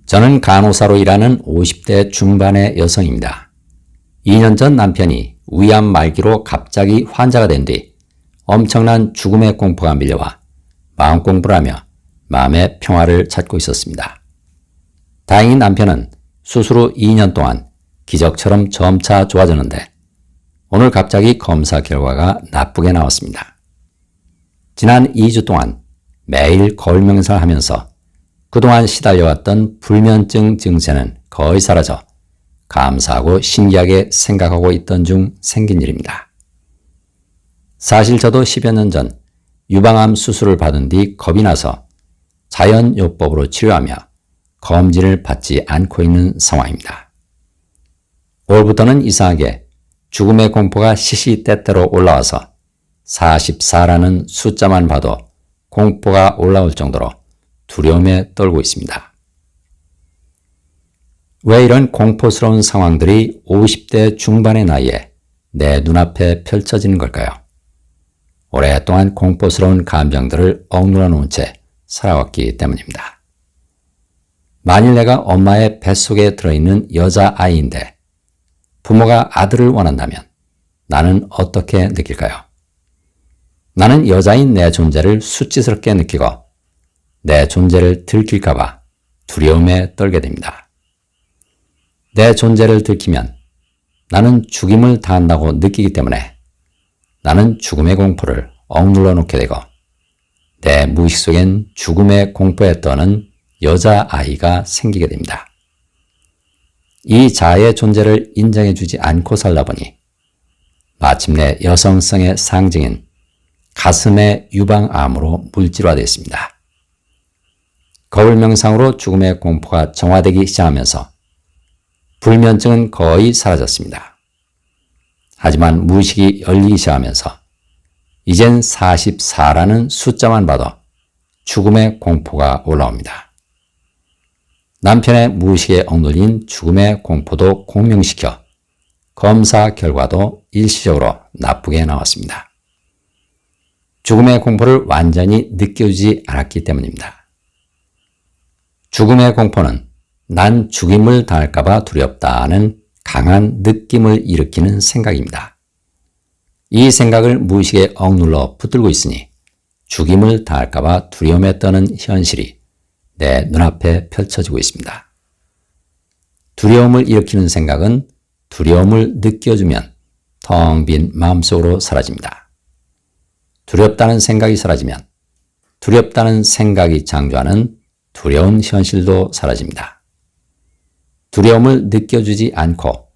저는 간호사로 일하는 50대 중반의 여성입니다. 2년 전 남편이 위암 말기로 갑자기 환자가 된 뒤 엄청난 죽음의 공포가 밀려와 마음공부를 하며 마음의 평화를 찾고 있었습니다. 다행히 남편은 수술 후 2년 동안 기적처럼 점차 좋아졌는데 오늘 갑자기 검사 결과가 나쁘게 나왔습니다. 지난 2주 동안 매일 거울 명상을 하면서 그동안 시달려왔던 불면증 증세는 거의 사라져 감사하고 신기하게 생각하고 있던 중 생긴 일입니다. 사실 저도 10여 년 전 유방암 수술을 받은 뒤 겁이 나서 자연요법으로 치료하며 검진을 받지 않고 있는 상황입니다. 올부터는 이상하게 죽음의 공포가 시시때때로 올라와서 44라는 숫자만 봐도 공포가 올라올 정도로 두려움에 떨고 있습니다. 왜 이런 공포스러운 상황들이 50대 중반의 나이에 내 눈앞에 펼쳐지는 걸까요? 오랫동안 공포스러운 감정들을 억눌러 놓은 채 살아왔기 때문입니다. 만일 내가 엄마의 뱃속에 들어있는 여자아이인데 부모가 아들을 원한다면 나는 어떻게 느낄까요? 나는 여자인 내 존재를 수치스럽게 느끼고 내 존재를 들킬까봐 두려움에 떨게 됩니다. 내 존재를 들키면 나는 죽임을 당한다고 느끼기 때문에 나는 죽음의 공포를 억눌러 놓게 되고 내 무의식 속엔 죽음의 공포에 떠는 여자아이가 생기게 됩니다. 이 자아의 존재를 인정해주지 않고 살다 보니 마침내 여성성의 상징인 가슴의 유방암으로 물질화됐습니다. 거울 명상으로 죽음의 공포가 정화되기 시작하면서 불면증은 거의 사라졌습니다. 하지만 무의식이 열리기 시작하면서 이젠 44라는 숫자만 봐도 죽음의 공포가 올라옵니다. 남편의 무의식에 억눌린 죽음의 공포도 공명시켜 검사 결과도 일시적으로 나쁘게 나왔습니다. 죽음의 공포를 완전히 느껴주지 않았기 때문입니다. 죽음의 공포는 난 죽임을 당할까봐 두렵다는 강한 느낌을 일으키는 생각입니다. 이 생각을 무의식에 억눌러 붙들고 있으니 죽임을 당할까봐 두려움에 떠는 현실이 내 눈앞에 펼쳐지고 있습니다. 두려움을 일으키는 생각은 두려움을 느껴주면 텅 빈 마음속으로 사라집니다. 두렵다는 생각이 사라지면 두렵다는 생각이 창조하는 두려운 현실도 사라집니다. 두려움을 느껴주지 않고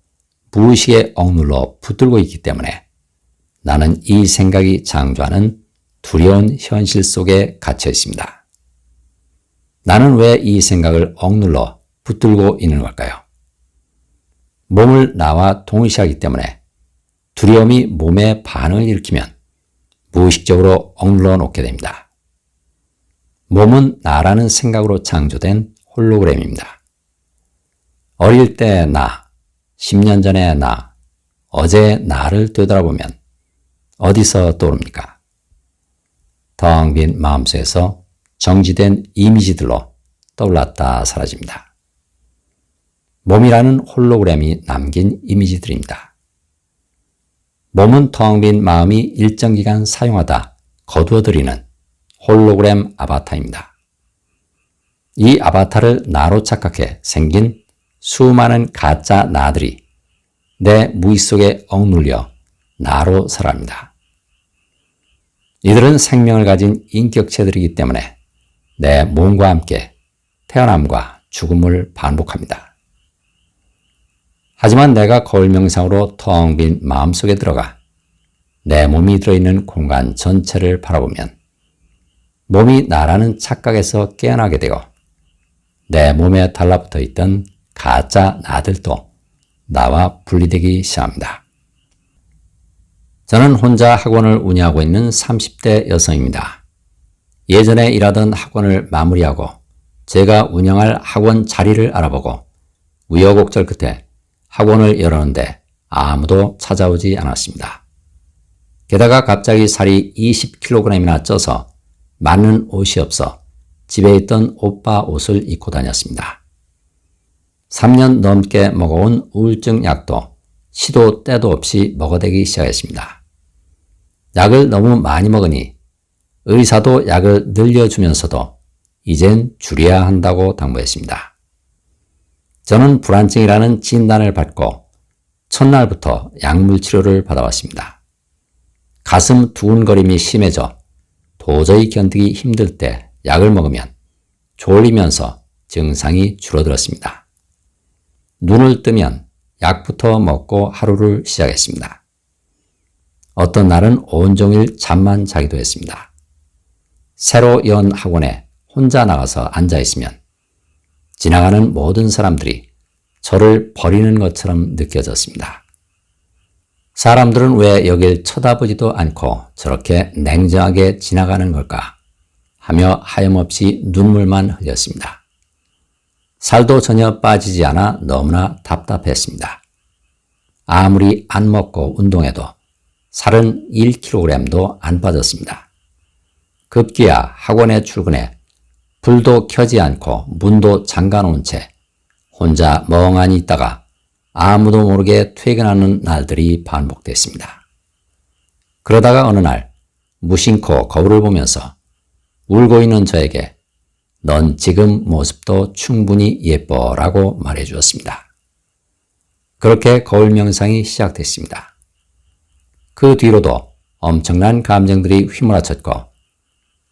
무의식에 억눌러 붙들고 있기 때문에 나는 이 생각이 창조하는 두려운 현실 속에 갇혀 있습니다. 나는 왜 이 생각을 억눌러 붙들고 있는 걸까요? 몸을 나와 동일시하기 때문에 두려움이 몸에 반응을 일으키면 무의식적으로 억눌러 놓게 됩니다. 몸은 나라는 생각으로 창조된 홀로그램입니다. 어릴 때 나, 10년 전의 나, 어제의 나를 되돌아보면 어디서 떠오릅니까? 텅 빈 마음속에서 정지된 이미지들로 떠올랐다 사라집니다. 몸이라는 홀로그램이 남긴 이미지들입니다. 몸은 텅 빈 마음이 일정 기간 사용하다 거두어들이는 홀로그램 아바타입니다. 이 아바타를 나로 착각해 생긴 수많은 가짜 나들이 내 무의식 속에 억눌려 나로 살아갑니다. 이들은 생명을 가진 인격체들이기 때문에 내 몸과 함께 태어남과 죽음을 반복합니다. 하지만 내가 거울 명상으로 텅 빈 마음속에 들어가 내 몸이 들어있는 공간 전체를 바라보면 몸이 나라는 착각에서 깨어나게 되고 내 몸에 달라붙어 있던 가짜 나들도 나와 분리되기 시작합니다. 저는 혼자 학원을 운영하고 있는 30대 여성입니다. 예전에 일하던 학원을 마무리하고 제가 운영할 학원 자리를 알아보고 우여곡절 끝에 학원을 열었는데 아무도 찾아오지 않았습니다. 게다가 갑자기 살이 20kg이나 쪄서 맞는 옷이 없어 집에 있던 오빠 옷을 입고 다녔습니다. 3년 넘게 먹어온 우울증 약도 시도 때도 없이 먹어대기 시작했습니다. 약을 너무 많이 먹으니 의사도 약을 늘려주면서도 이젠 줄여야 한다고 당부했습니다. 저는 불안증이라는 진단을 받고 첫날부터 약물 치료를 받아왔습니다. 가슴 두근거림이 심해져 도저히 견디기 힘들 때 약을 먹으면 졸리면서 증상이 줄어들었습니다. 눈을 뜨면 약부터 먹고 하루를 시작했습니다. 어떤 날은 온종일 잠만 자기도 했습니다. 새로 연 학원에 혼자 나가서 앉아 있으면 지나가는 모든 사람들이 저를 버리는 것처럼 느껴졌습니다. 사람들은 왜 여길 쳐다보지도 않고 저렇게 냉정하게 지나가는 걸까 하며 하염없이 눈물만 흘렸습니다. 살도 전혀 빠지지 않아 너무나 답답했습니다. 아무리 안 먹고 운동해도 살은 1kg도 안 빠졌습니다. 급기야 학원에 출근해 불도 켜지 않고 문도 잠가 놓은 채 혼자 멍하니 있다가 아무도 모르게 퇴근하는 날들이 반복됐습니다. 그러다가 어느 날 무심코 거울을 보면서 울고 있는 저에게 넌 지금 모습도 충분히 예뻐라고 말해 주었습니다. 그렇게 거울 명상이 시작됐습니다. 그 뒤로도 엄청난 감정들이 휘몰아쳤고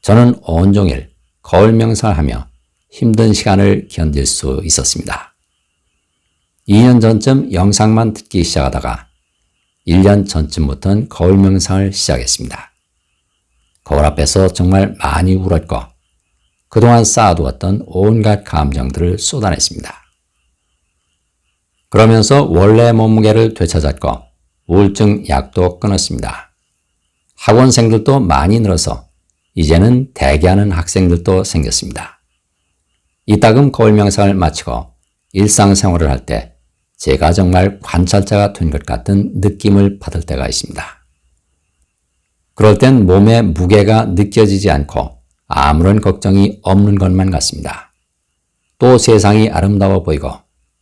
저는 온종일 거울 명상을 하며 힘든 시간을 견딜 수 있었습니다. 2년 전쯤 영상만 듣기 시작하다가 1년 전쯤부터는 거울 명상을 시작했습니다. 거울 앞에서 정말 많이 울었고 그동안 쌓아두었던 온갖 감정들을 쏟아냈습니다. 그러면서 원래 몸무게를 되찾았고 우울증 약도 끊었습니다. 학원생들도 많이 늘어서 이제는 대기하는 학생들도 생겼습니다. 이따금 거울 명상을 마치고 일상생활을 할 때 제가 정말 관찰자가 된 것 같은 느낌을 받을 때가 있습니다. 그럴 땐 몸의 무게가 느껴지지 않고 아무런 걱정이 없는 것만 같습니다. 또 세상이 아름다워 보이고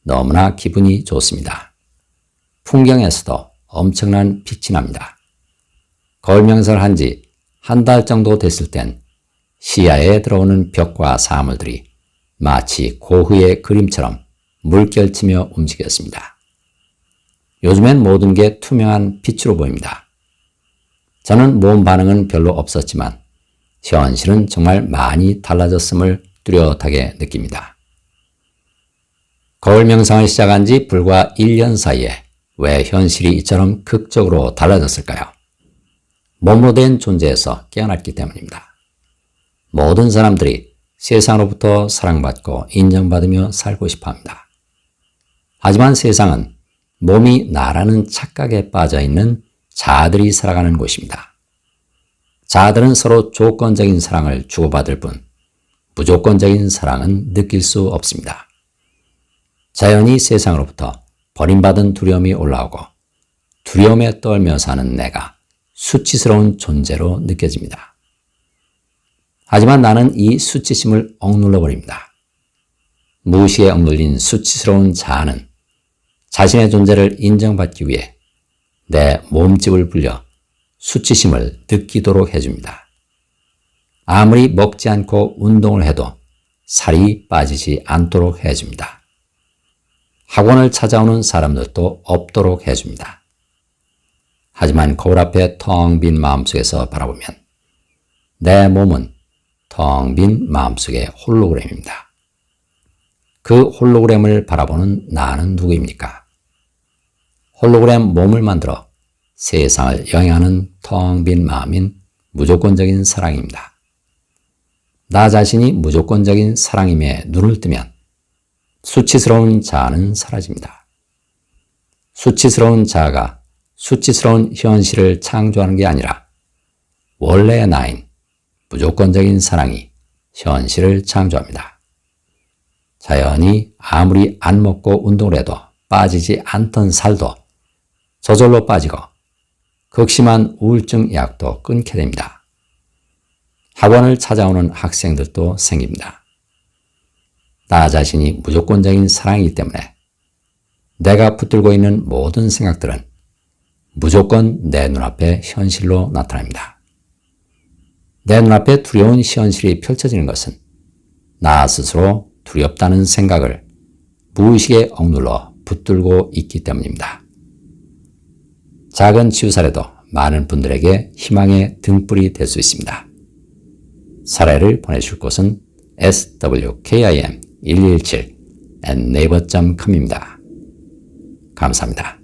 너무나 기분이 좋습니다. 풍경에서도 엄청난 빛이 납니다. 거울 명상을 한 지 한 달 정도 됐을 땐 시야에 들어오는 벽과 사물들이 마치 고흐의 그림처럼 물결치며 움직였습니다. 요즘엔 모든 게 투명한 빛으로 보입니다. 저는 몸 반응은 별로 없었지만 현실은 정말 많이 달라졌음을 뚜렷하게 느낍니다. 거울 명상을 시작한 지 불과 1년 사이에 왜 현실이 이처럼 극적으로 달라졌을까요? 몸으로 된 존재에서 깨어났기 때문입니다. 모든 사람들이 세상으로부터 사랑받고 인정받으며 살고 싶어 합니다. 하지만 세상은 몸이 나라는 착각에 빠져 있는 자아들이 살아가는 곳입니다. 자아들은 서로 조건적인 사랑을 주고받을 뿐 무조건적인 사랑은 느낄 수 없습니다. 자연히 세상으로부터 버림받은 두려움이 올라오고 두려움에 떨며 사는 내가 수치스러운 존재로 느껴집니다. 하지만 나는 이 수치심을 억눌러 버립니다. 무시에 억눌린 수치스러운 자아는 자신의 존재를 인정받기 위해 내 몸집을 불려 수치심을 느끼도록 해줍니다. 아무리 먹지 않고 운동을 해도 살이 빠지지 않도록 해줍니다. 학원을 찾아오는 사람들도 없도록 해줍니다. 하지만 거울 앞에 텅 빈 마음속에서 바라보면 내 몸은 텅 빈 마음속의 홀로그램입니다. 그 홀로그램을 바라보는 나는 누구입니까? 홀로그램 몸을 만들어 세상을 영향하는 텅 빈 마음인 무조건적인 사랑입니다. 나 자신이 무조건적인 사랑임에 눈을 뜨면 수치스러운 자아는 사라집니다. 수치스러운 자아가 수치스러운 현실을 창조하는 게 아니라 원래의 나인 무조건적인 사랑이 현실을 창조합니다. 자연히 아무리 안 먹고 운동을 해도 빠지지 않던 살도 저절로 빠지고 극심한 우울증 약도 끊게 됩니다. 학원을 찾아오는 학생들도 생깁니다. 나 자신이 무조건적인 사랑이기 때문에 내가 붙들고 있는 모든 생각들은 무조건 내 눈앞에 현실로 나타납니다. 내 눈앞에 두려운 현실이 펼쳐지는 것은 나 스스로 두렵다는 생각을 무의식에 억눌러 붙들고 있기 때문입니다. 작은 치유사례도 많은 분들에게 희망의 등불이 될 수 있습니다. 사례를 보내실 곳은 swkim1217@naver.com입니다. 감사합니다.